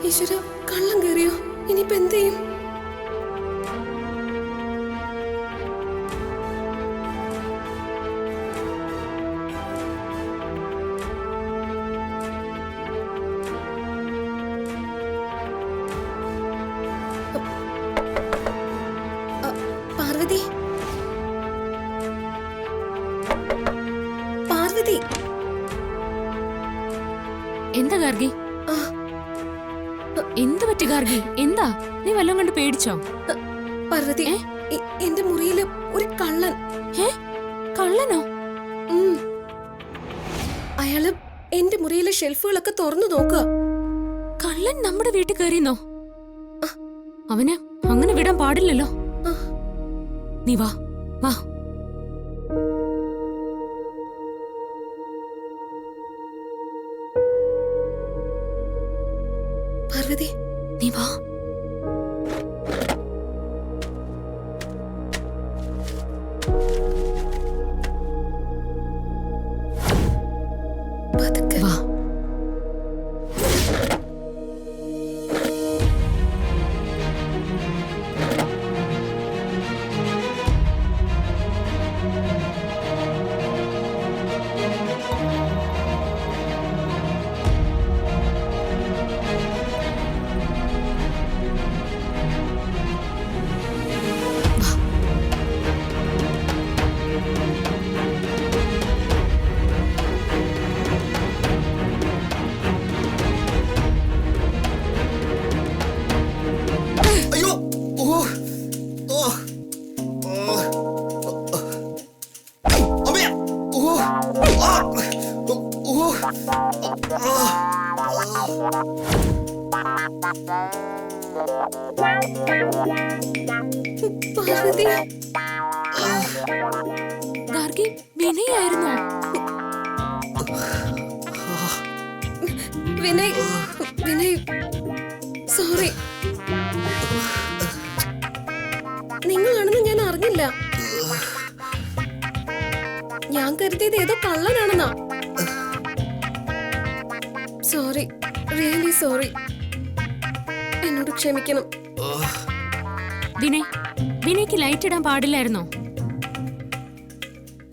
ഈശ്വര, കള്ളം കയറിയോ? ഇനിയിപ്പോ എന്ത് ചെയ്യും? പാർവതി, പാർവതി, എന്താ ഗാർഗി? എന്ത് പറ്റി ഗാർഗി? എന്താ നീ വല്ലതും കണ്ട് പേടിച്ചോ? പാർവതി, എന്റെ മുറിയില് ഒരു കള്ളൻ. കള്ളനോ? അയാള് എന്റെ മുറിയിലെ ഷെൽഫുകളൊക്കെ തുറന്നു നോക്കുക. കള്ളൻ നമ്മുടെ വീട്ടിൽ കയറിയെന്നോ? അവന് അങ്ങനെ വിടാൻ പാടില്ലല്ലോ. നീ വാ വാ. പാർവതി, നീ വാ. പതുക്കെ വാ. പാർവതി, ഗാർഗി, വിനയായിരുന്നോ? വിനയ്, വിനയ്, സോറി. നിങ്ങളാണെന്ന് ഞാൻ അറിഞ്ഞില്ല. ഞാൻ കരുതിയത് ഏതോ കള്ളനാണെന്നാ. Sorry, really sorry. എന്നോട് ക്ഷമിക്കണം. വിനയ്, വിനയ്ക്ക് ലൈറ്റ് ഇടാൻ പാടില്ലായിരുന്നോ?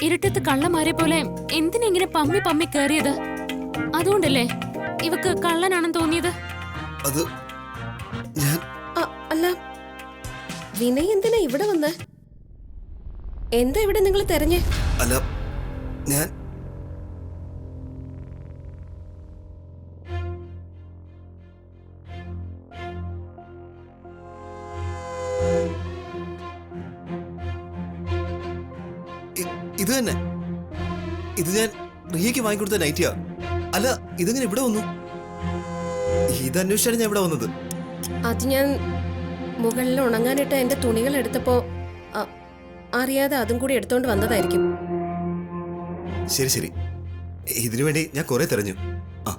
ഇരുട്ടത്ത് കള്ളന്മാരെ പോലെ എന്തിനെങ്ങനെ പമ്മി പമ്മി കേറിയത്? അതുകൊണ്ടല്ലേ ഇവക്ക് കള്ളനാണെന്ന് തോന്നിയത്? അത് ഞാൻ അല്ല, വിനയ് എന്തിനാ ഇവിടെ വന്നേ? എന്താ ഇവിടെ നിങ്ങൾ തെരഞ്ഞേ? അല്ല, ഞാൻ ഇത് തന്നെ. ഇത് ഞാൻ റിയയ്ക്ക് വാങ്ങിക്കൊടുത്ത നൈറ്റിയാ. അല്ല, ഇതെങ്ങനെ ഇവിടെ വന്നു? ഇത് അന്വേഷിച്ചാണ് ഞാൻ ഇവിടെ വന്നത്. അത് ഞാൻ മുകളിൽ ഉണങ്ങാനിട്ട എന്റെ തുണികൾ എടുത്തപ്പോ അറിയാതെ അതും കൂടി എടുത്തോണ്ട് വന്നതായിരിക്കും. ശരി ശരി, ഇതിനു വേണ്ടി ഞാൻ കുറെ തെരഞ്ഞു. ആ